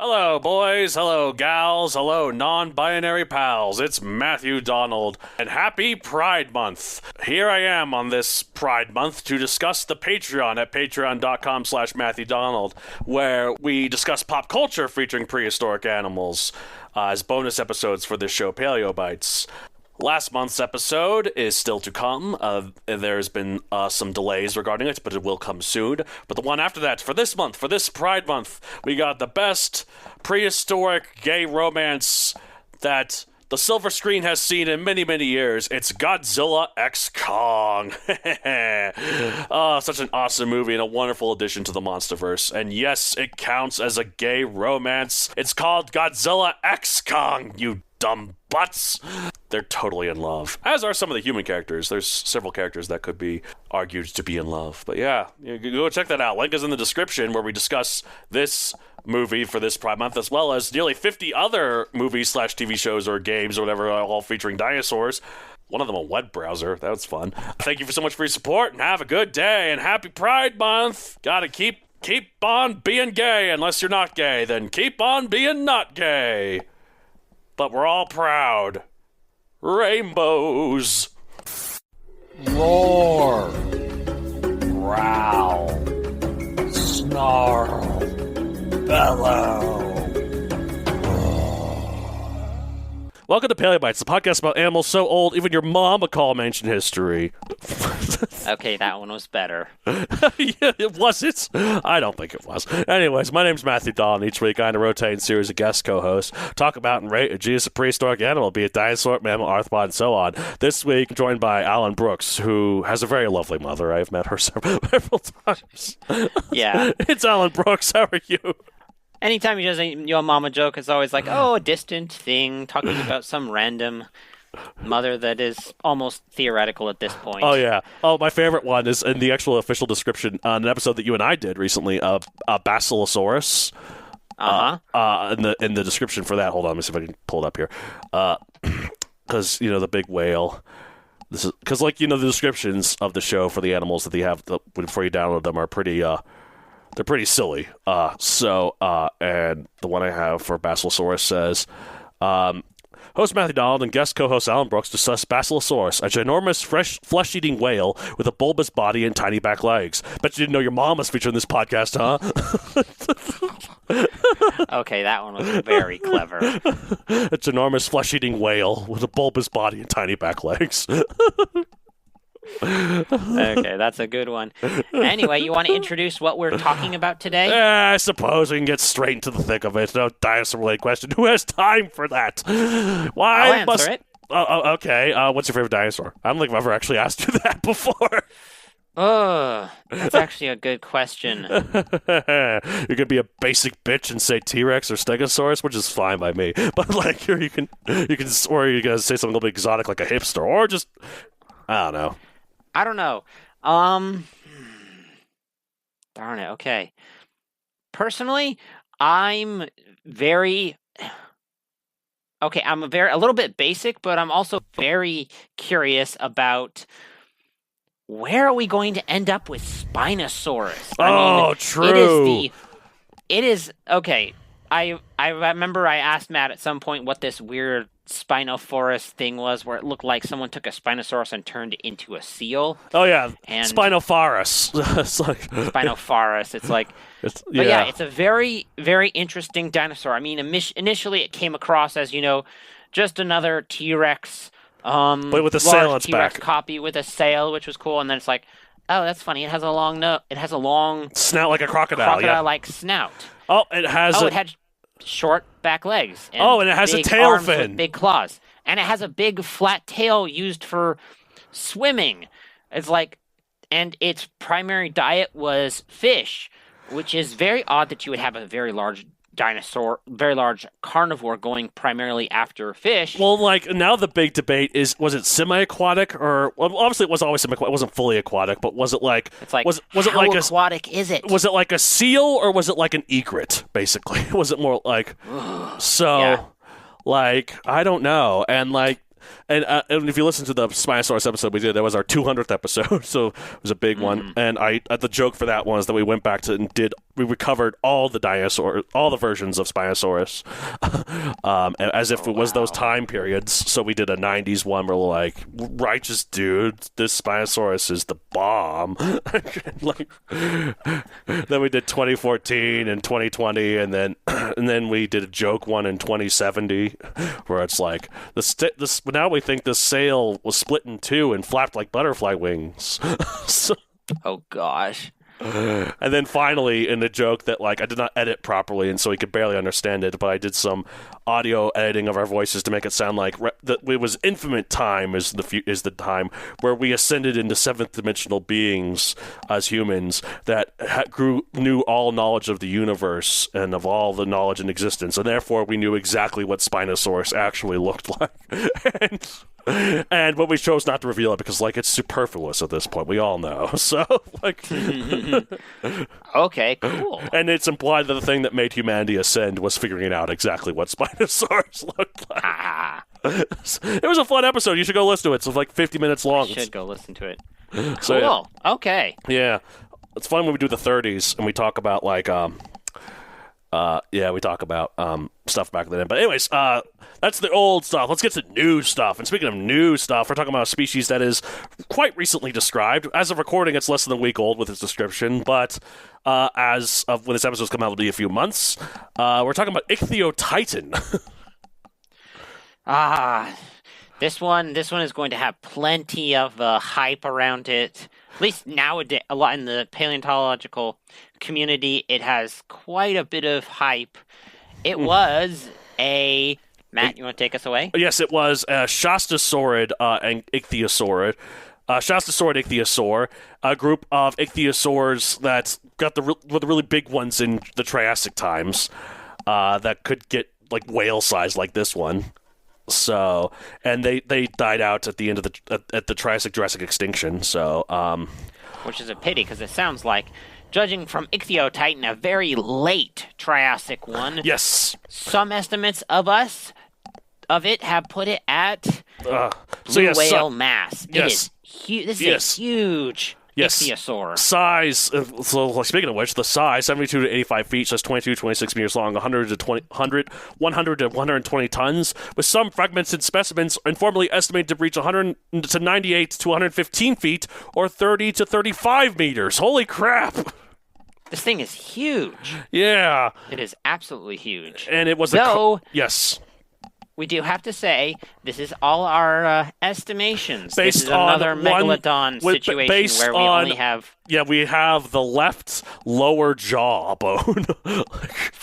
Hello, boys. Hello, gals. Hello, non-binary pals. It's Matthew Donald, and happy Pride Month. Here I am on this Pride Month to discuss the Patreon at patreon.com/Matthew Donald, where we discuss pop culture featuring prehistoric animals as bonus episodes for this show, Paleo Bites. Last month's episode is still to come. There's been some delays regarding it, but it will come soon. But the one after that, for this month, for this Pride Month, we got the best prehistoric gay romance that the silver screen has seen in many, many years. It's Godzilla x Kong. Oh, such an awesome movie and a wonderful addition to the Monsterverse. And yes, it counts as a gay romance. It's called Godzilla x Kong, you dumb butts. They're totally in love, as are some of the human characters. There's several characters that could be argued to be in love. But yeah, go check that out. Link is in the description where we discuss this movie for this Pride Month, as well as nearly 50 other movies / TV shows or games or whatever, all featuring dinosaurs. One of them a web browser. That was fun. Thank you so much for your support, and have a good day, and happy Pride Month. Gotta keep on being gay. Unless you're not gay, then keep on being not gay. But we're all proud. Rainbows. Roar. Growl. Snarl. Bellow. Welcome to Paleo Bites, the podcast about animals so old even your mom would call them ancient history. Okay, that one was better. Yeah, was it? I don't think it was. Anyways, my name's Matthew Donald. Each week I and a rotating series of guest co-hosts talk about and rate a genus of prehistoric animal, be it dinosaur, mammal, arthropod, and so on. This week, I'm joined by Alan Brooks, who has a very lovely mother. I've met her several times. Yeah. It's Alan Brooks. How are you? Anytime he does a Yo Mama joke, it's always like, oh, a distant thing, talking about some random mother that is almost theoretical at this point. Oh, yeah. Oh, my favorite one is in the actual official description on an episode that you and I did recently of Basilosaurus. In the description for that, hold on, let me see if I can pull it up here. Because, the big whale. This is because, the descriptions of the show for the animals that they have before you download them are pretty... They're pretty silly. And the one I have for Basilosaurus says, host Matthew Donald and guest co-host Alan Brooks discuss Basilosaurus, a ginormous flesh-eating whale with a bulbous body and tiny back legs. Bet you didn't know your mom was featured in this podcast, huh? Okay, that one was very clever. A ginormous flesh-eating whale with a bulbous body and tiny back legs. Okay, that's a good one. Anyway, you want to introduce what we're talking about today? I suppose we can get straight into the thick of it. No dinosaur-related question. Who has time for that? Why I'll answer it. Okay. What's your favorite dinosaur? I don't think I've ever actually asked you that before. That's actually a good question. You could be a basic bitch and say T-Rex or Stegosaurus, which is fine by me. But here you can, or you guys say something a little bit exotic like a hipster, or just I don't know. Darn it. Okay. Personally, I'm a little bit basic, but I'm also very curious about where are we going to end up with Spinosaurus? True. It is okay. I remember I asked Matt at some point what this weird Spinosaurus thing was, where it looked like someone took a Spinosaurus and turned it into a seal. Oh yeah, and Spinosaurus. It's like Spinosaurus. It's like, it's a very, very interesting dinosaur. I mean, initially it came across as just another T-Rex, but with a sail on its T-Rex back, copy with a sail, which was cool. And then it's like, oh, that's funny. It has a long snout like a crocodile-like snout. Oh, it had short back legs. And it has a tail fin. With big claws. And it has a big flat tail used for swimming. It's like, and its primary diet was fish, which is very odd that you would have a very large carnivore going primarily after fish. Well, now the big debate is, was it semi-aquatic or, well, obviously it was always semi-aquatic, it wasn't fully aquatic, but was it how aquatic is it? Was it like a seal or was it like an egret, basically? Was it more like, I don't know. And and if you listen to the Spinosaurus episode we did, that was our 200th episode, so it was a big one. And the joke for that one is that we went back to and we recovered all the versions of Spinosaurus, as if it was those time periods. So we did a 90s one where we're like, righteous dude, this Spinosaurus is the bomb. Then we did 2014 and 2020, and then we did a joke one in 2070 where it's like now we think the sail was split in two and flapped like butterfly wings. Oh gosh. And then finally, in the joke that I did not edit properly, and so he could barely understand it, but I did some audio editing of our voices to make it sound like that it was infinite time is the time where we ascended into seventh dimensional beings as humans that knew all knowledge of the universe and of all the knowledge in existence, and therefore we knew exactly what Spinosaurus actually looked like. But we chose not to reveal it because, it's superfluous at this point. We all know. So, Okay, cool. And it's implied that the thing that made humanity ascend was figuring out exactly what Spinosaurus looked like. It was a fun episode. You should go listen to it. It's 50 minutes long. I should go listen to it. Cool. So, okay. Yeah. It's fun when we do the 30s and we talk about, we talk about stuff back then. But anyways, that's the old stuff. Let's get to new stuff. And speaking of new stuff, we're talking about a species that is quite recently described. As of recording, it's less than a week old with its description, but as of when this episode's come out, it'll be a few months. We're talking about Ichthyotitan. This one is going to have plenty of hype around it. At least nowadays, a lot in the paleontological community, it has quite a bit of hype. It was a... Matt, you want to take us away? Yes, it was a Shastasaurid and ichthyosaur. Shastasaurid ichthyosaur, a group of ichthyosaurs that got the really big ones in the Triassic times that could get whale size like this one. So, and they died out at the end of the Triassic-Jurassic extinction. So, which is a pity because it sounds like, judging from Ichthyotitan, a very late Triassic one. Yes. Some estimates of it have put it at blue whale mass. Yes. It is huge. This is a huge ichthyosaur. Size, so speaking of which, the size, 72 to 85 feet, so that's 22 26 meters long, 100 to 120 tons, with some fragmented specimens informally estimated to reach 100 to 98 to 115 feet, or 30 to 35 meters. Holy crap! This thing is huge. Yeah. It is absolutely huge. And it was yes. We do have to say, this is all our estimations. Based this is another on megalodon situation where we only have... Yeah, we have the left lower jaw bone.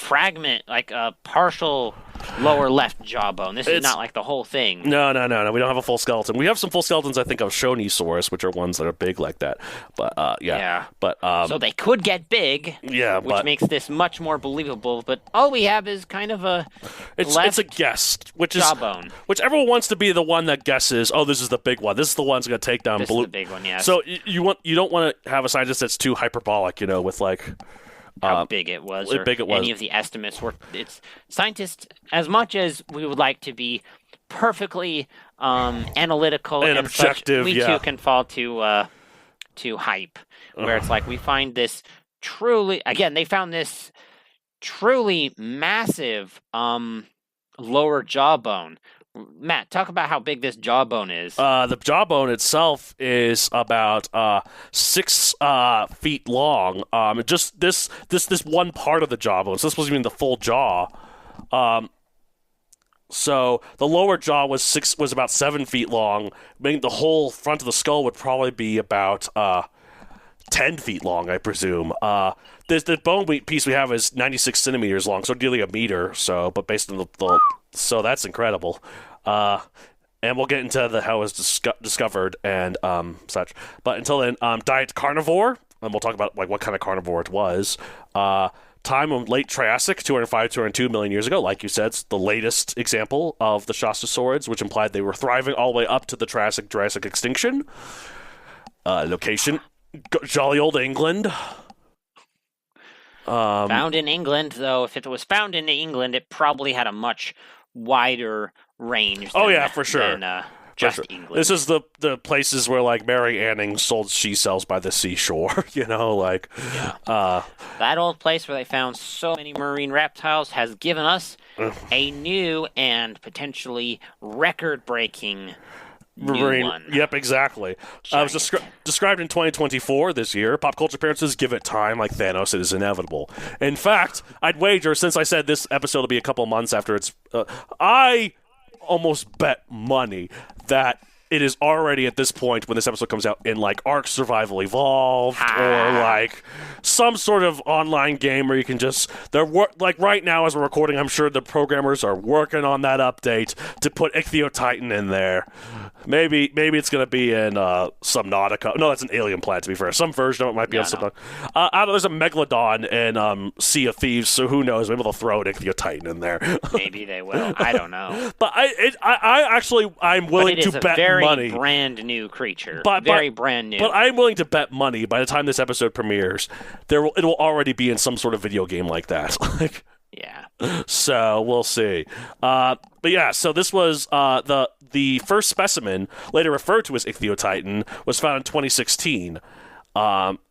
fragment, a partial lower left jawbone. This is not the whole thing. No. We don't have a full skeleton. We have some full skeletons, I think, of Shonisaurus, which are ones that are big like that. But, yeah. But, so they could get big, which makes this much more believable. But all we have is kind of a it's a guess, which jawbone. Which everyone wants to be the one that guesses, oh, this is the big one. This is the one that's going to take down This is the big one, yes. So you don't want to have a scientist that's too hyperbolic, with how big it was, or any of the estimates were. It's scientists, as much as we would like to be perfectly analytical and objective, such, we too can fall to hype, where it's we find this truly. Again, they found this truly massive lower jawbone. Matt, talk about how big this jawbone is. The jawbone itself is about 6 feet long. Just this one part of the jawbone. So this wasn't even the full jaw. So the lower jaw was about 7 feet long. Meaning the whole front of the skull would probably be about 10 feet long, I presume. The bone piece we have is 96 centimeters long, so nearly a meter. So, but based on so that's incredible. And we'll get into how it was discovered and such. But until then, diet carnivore, and we'll talk about what kind of carnivore it was. Time of late Triassic, 205 202 million years ago. Like you said, it's the latest example of the Shastasaurids, which implied they were thriving all the way up to the Triassic-Jurassic extinction. Location, jolly old England. Found in England, though. If it was found in England, it probably had a much wider range. For sure. just England. This is the places where, like, Mary Anning sold she cells by the seashore, like... Yeah. That old place where they found so many marine reptiles has given us a new and potentially record-breaking new one. Yep, exactly. It was described in 2024 this year. Pop culture appearances, give it time, like Thanos, it is inevitable. In fact, I'd wager, since I said this episode will be a couple months after it's... I almost bet money that it is already at this point when this episode comes out in like Ark Survival Evolved or like some sort of online game where you can just like right now as we're recording, I'm sure the programmers are working on that update to put Ichthyotitan in there. Maybe it's going to be in Subnautica. No, that's an alien planet, to be fair. Some version of it might be on Subnautica. I don't know, there's a Megalodon in Sea of Thieves, so who knows? Maybe they'll throw an Ichthyotitan in there. Maybe they will. I don't know. But I'm willing to bet money. Brand new creature. Very brand new. But I'm willing to bet money by the time this episode premieres, it will already be in some sort of video game like that. Yeah. So we'll see. But yeah, so this was the first specimen, later referred to as Ichthyotitan, was found in 2016.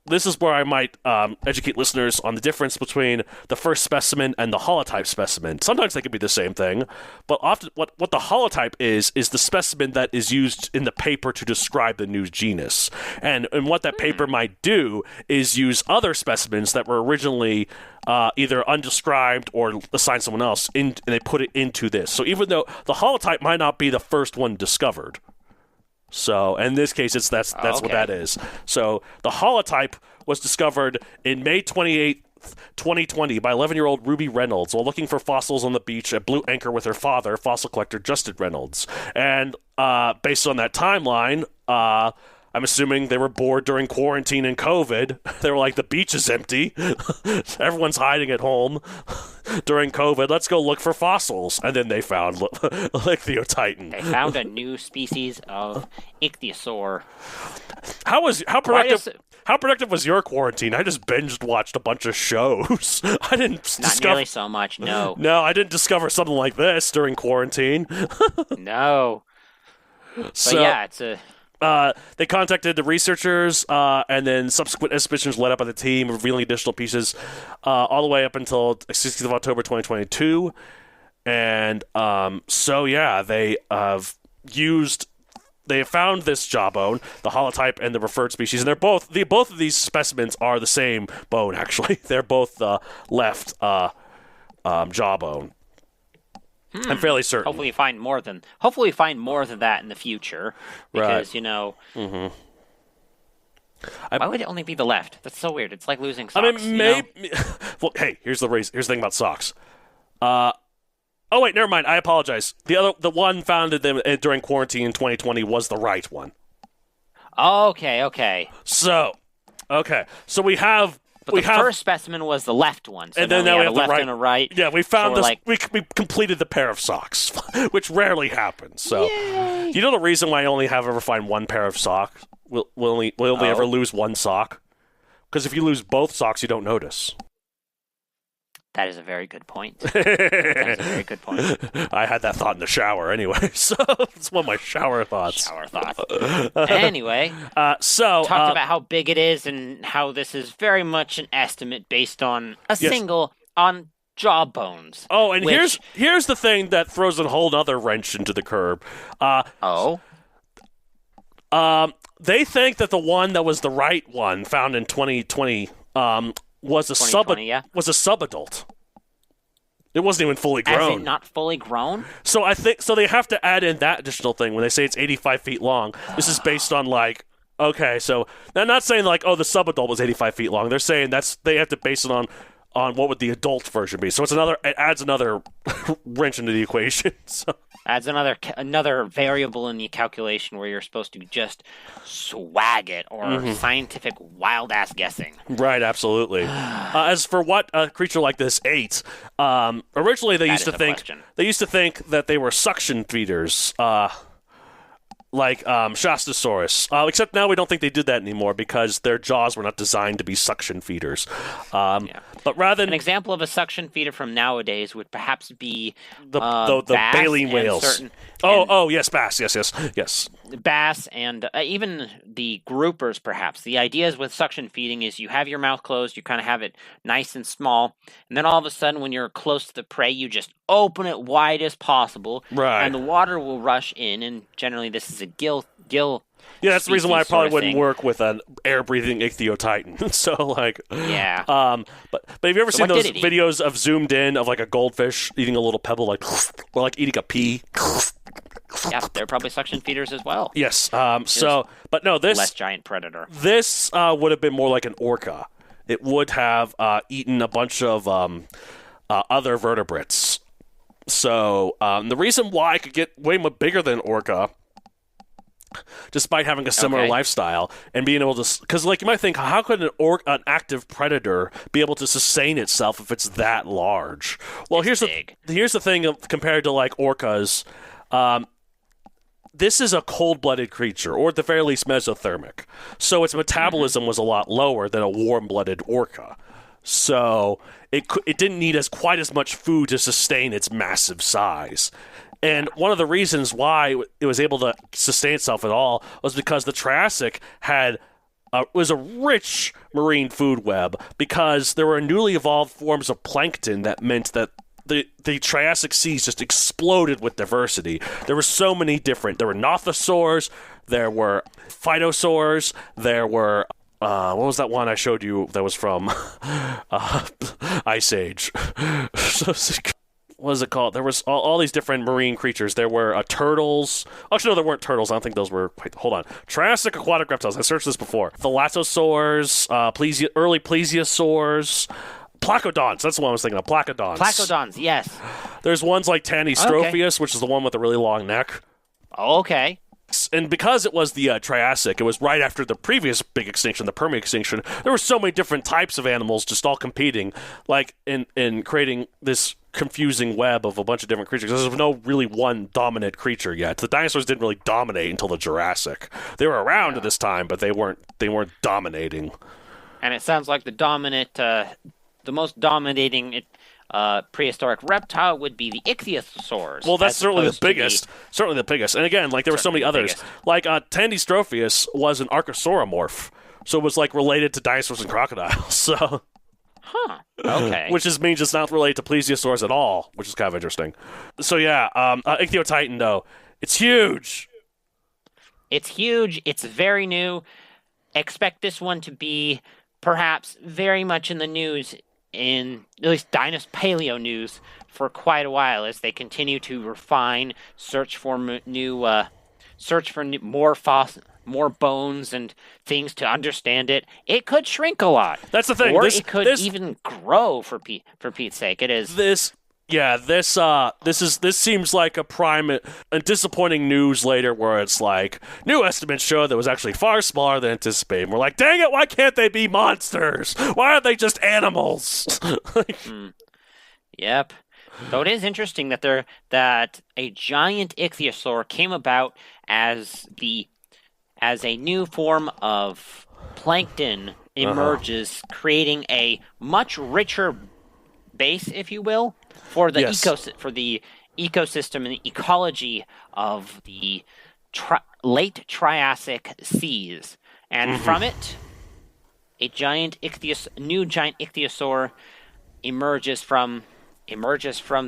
This is where I might educate listeners on the difference between the first specimen and the holotype specimen. Sometimes they could be the same thing, but often what the holotype is the specimen that is used in the paper to describe the new genus. And what that paper might do is use other specimens that were originally either undescribed or assigned someone else, and they put it into this. So even though the holotype might not be the first one discovered, so in this case, that's what that is. So the holotype was discovered in May 28th, 2020 by 11-year-old Ruby Reynolds while looking for fossils on the beach at Blue Anchor with her father, fossil collector Justin Reynolds. And based on that timeline, I'm assuming they were bored during quarantine and COVID. They were like, the beach is empty. Everyone's hiding at home during COVID. Let's go look for fossils. And then they found Ichthyotitan. They found a new species of ichthyosaur. How productive was your quarantine? I just binged watched a bunch of shows. I didn't Not nearly so much, no. No, I didn't discover something like this during quarantine. No. So, but yeah, it's a... they contacted the researchers, and then subsequent expeditions led up by the team, revealing additional pieces all the way up until 16th of October 2022. And so, yeah, they have found this jawbone, the holotype, and the referred species, and they're both of these specimens are the same bone. Actually, they're both left jawbone. I'm fairly certain. Hopefully, we find more than that in the future, because Mm-hmm. Why would it only be the left? That's so weird. It's like losing socks. I mean, maybe. Well, hey, here's the thing about socks. Oh wait, never mind. I apologize. The one found during quarantine in 2020 was the right one. Okay. So we have. But the first specimen was the left one, so and then now we have the left right. and a right. Yeah, we found this. We completed the pair of socks, which rarely happens. So, Yay. You know the reason why I only ever find one pair of socks? We'll only ever lose one sock? Because if you lose both socks, you don't notice. That is a very good point. That is a very good point. I had that thought in the shower anyway, so it's one of my shower thoughts. Anyway, talked about how big it is and how this is very much an estimate based on on jawbones. Oh, and here's the thing that throws a whole other wrench into the curb. They think that the one that was the right one, found in 2020, was a subadult. It wasn't even fully grown. As in not fully grown? So I think they have to add in that additional thing when they say it's 85 feet long. This is based on so they're not saying the subadult was 85 feet long. They're saying they have to base it on what would the adult version be. So it adds another wrench into the equation. So. Adds another variable in the calculation where you're supposed to just swag it or scientific wild-ass guessing. Right, absolutely. As for what a creature like this ate, originally they used to think that they were suction feeders. like Shastasaurus. Except now we don't think they did that anymore because their jaws were not designed to be suction feeders. But rather than An example of a suction feeder from nowadays would perhaps be the bass baleen and whales. Yes, bass. Yes. Bass and even the groupers, perhaps. The idea is with suction feeding is you have your mouth closed, you kind of have it nice and small, and then all of a sudden when you're close to the prey, you just open it wide as possible, right? And the water will rush in, and generally this is a gill. Yeah, that's the reason why I probably wouldn't thing. work with an air-breathing ichthyotitan. So, like, yeah. But have you ever seen those videos videos of zoomed in of like a goldfish eating a little pebble, like, or like eating a pea? Yeah, they're probably suction feeders as well. Yes. But no, this less giant predator. This would have been more like an orca. It would have eaten a bunch of other vertebrates. So the reason why I could get way more bigger than orca, despite having a similar lifestyle and being able to, because like you might think, how could an active predator be able to sustain itself if it's that large? Well, here's the thing compared to like orcas. This is a cold-blooded creature, or at the very least mesothermic. So its metabolism was a lot lower than a warm-blooded orca. So it didn't need quite as much food to sustain its massive size. And one of the reasons why it was able to sustain itself at all was because the Triassic was a rich marine food web, because there were newly evolved forms of plankton that meant that the Triassic seas just exploded with diversity. There were so many different. There were nothosaurs, there were phytosaurs, there were what was that one I showed you that was from Ice Age? What is it called? There was all these different marine creatures. There were turtles. Actually, no, there weren't turtles. I don't think those were. Wait, hold on. Triassic aquatic reptiles. I searched this before. Thalassosaurs, early plesiosaurs. Placodons. That's the one I was thinking of. Placodons, yes. There's ones like Tanystropheus, which is the one with the really long neck. Okay. And because it was the Triassic, it was right after the previous big extinction, the Permian extinction, there were so many different types of animals just all competing, like in creating this confusing web of a bunch of different creatures. There's no really one dominant creature yet. The dinosaurs didn't really dominate until the Jurassic. They were around at this time, but they weren't dominating. And it sounds like the most dominating prehistoric reptile would be the ichthyosaurs. Well, that's certainly the biggest. Certainly the biggest. And again, like there were so many others. Like Tanystropheus was an archosauromorph, so it was like related to dinosaurs and crocodiles. So, okay. Which means it's not related to plesiosaurs at all, which is kind of interesting. So yeah, Ichthyotitan though, it's huge. It's huge. It's very new. Expect this one to be perhaps very much in the news, in at least paleo news, for quite a while as they continue to refine, search for more bones and things to understand it. It could shrink a lot. That's the thing. Or it could even grow for Pete's sake. It is this. Yeah, this seems like a prime and disappointing news later, where it's like new estimates show that it was actually far smaller than anticipated. And we're like, dang it, why can't they be monsters? Why aren't they just animals? Yep. Though it is interesting that a giant ichthyosaur came about as a new form of plankton emerges, creating a much richer base, if you will, for the ecosystem and the ecology of the late Triassic seas. And from it, a new giant ichthyosaur emerges from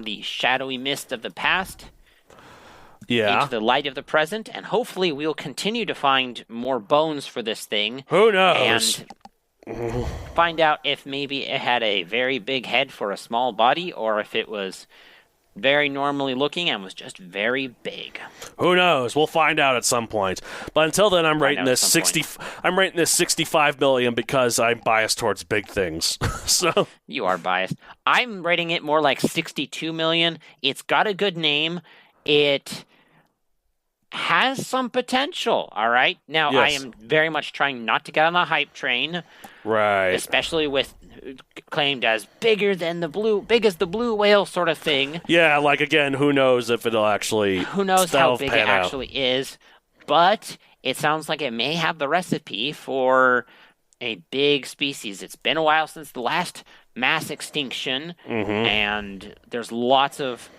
the shadowy mist of the past into the light of the present, and hopefully we'll continue to find more bones for this thing. Who knows? And find out if maybe it had a very big head for a small body, or if it was very normally looking and was just very big. Who knows? We'll find out at some point. But until then, I'm rating this 65 million because I'm biased towards big things. So you are biased. I'm rating it more like 62 million. It's got a good name. It has some potential, all right? Now, yes. I am very much trying not to get on the hype train. Right. Especially with claimed as big as the blue whale sort of thing. Yeah, like again, who knows if it'll actually Who knows how big it actually is. but it sounds like it may have the recipe for a big species. It's been a while since the last mass extinction, and there's lots of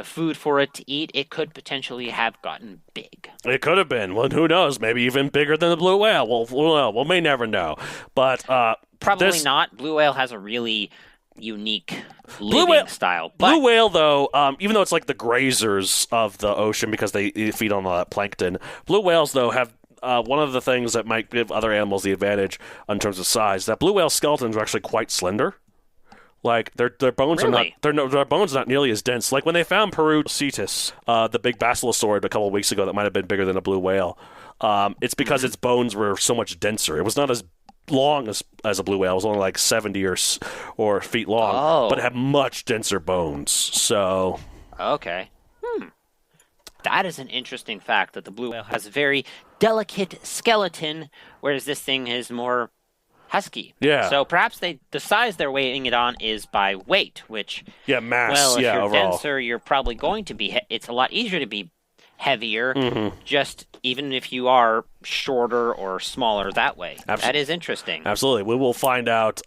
food for it to eat. It could potentially have gotten big. It could have been. Well, who knows? Maybe even bigger than the blue whale. We may never know. But probably not. Blue whale has a really unique living style. But blue whale, though, even though it's like the grazers of the ocean because they feed on all that plankton, blue whales, though, have one of the things that might give other animals the advantage in terms of size. That blue whale skeletons are actually quite slender. Like their bones are not their bones are not nearly as dense. Like when they found Perucetus, the big basilosaur a couple of weeks ago that might have been bigger than a blue whale. It's because its bones were so much denser. It was not as long as a blue whale. It was only like 70 or feet long, but it had much denser bones. So okay. That is an interesting fact that the blue whale has a very delicate skeleton, whereas this thing is more husky. Yeah. So perhaps the size they're weighing it on is by weight, which mass. Well, if you're overall. denser, you're probably going to be. It's a lot easier to be heavier. Just even if you are shorter or smaller that way. That is interesting. Absolutely. We will find out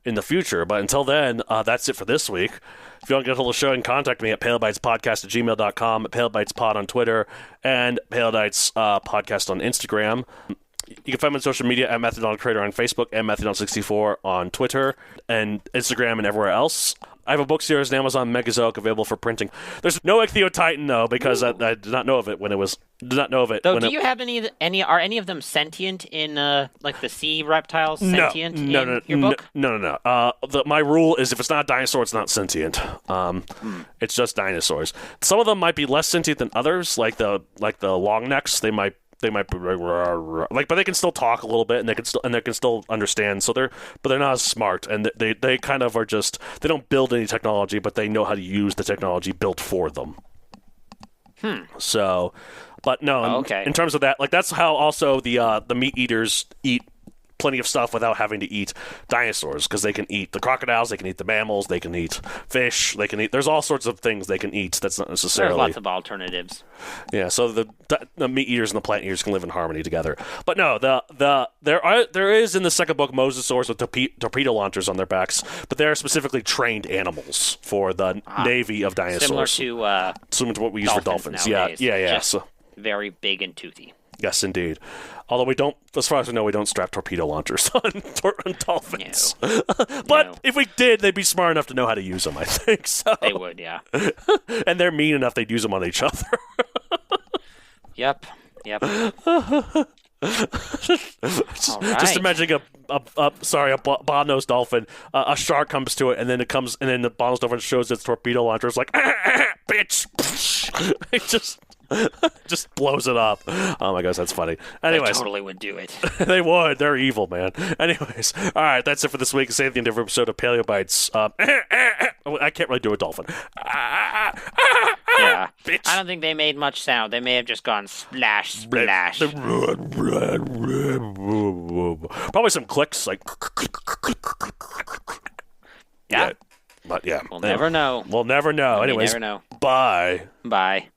in the future. But until then, that's it for this week. If you want to get a hold of the show, you can contact me at palebytespodcast@gmail.com, at palebytespod on Twitter, and palebytes podcast on Instagram. You can find me on social media at Methadon Creator on Facebook and Methadon64 on Twitter and Instagram and everywhere else. I have a book series on Amazon, Mesozoic, available for printing. There's no Ichthyotitan, though, because I did not know of it when it was... Did not know of it. Though, do you have any... Are any of them sentient in, like, the sea reptiles sentient in your book? No. My rule is if it's not a dinosaur, it's not sentient. It's just dinosaurs. Some of them might be less sentient than others, like the long necks. They might be like, but they can still talk a little bit, and they can still understand. So they're not as smart, and they kind of are just, they don't build any technology, but they know how to use the technology built for them. So, but no, in terms of that, like that's how also the meat eaters eat plenty of stuff without having to eat dinosaurs, because they can eat the crocodiles, they can eat the mammals, they can eat fish, they can eat. There's all sorts of things they can eat. That's not necessarily. There's lots of alternatives. Yeah, so the meat eaters and the plant eaters can live in harmony together. But no, there is in the second book mosasaurs with torpedo launchers on their backs, but they're specifically trained animals for the navy of dinosaurs. Similar to what we use for dolphins. Nowadays. Yeah. Just very big and toothy. Yes, indeed. Although we don't, as far as we know, we don't strap torpedo launchers on dolphins. No. But if we did, they'd be smart enough to know how to use them, I think. So. They would, yeah. And they're mean enough they'd use them on each other. Yep. Just imagining a bottlenose dolphin. A shark comes to it, and then the bottlenose dolphin shows its torpedo launcher. It's like, bitch! It just blows it up. Oh my gosh, that's funny. Anyways, they totally would do it. They would. They're evil, man. Anyways, all right, that's it for this week. Save the end of episode of Paleobites. I can't really do a dolphin. Yeah, bitch. I don't think they made much sound. They may have just gone splash, splash. Probably some clicks, like. Yeah. But yeah, We'll never know. We'll never know. Anyways, never know. Bye. Bye.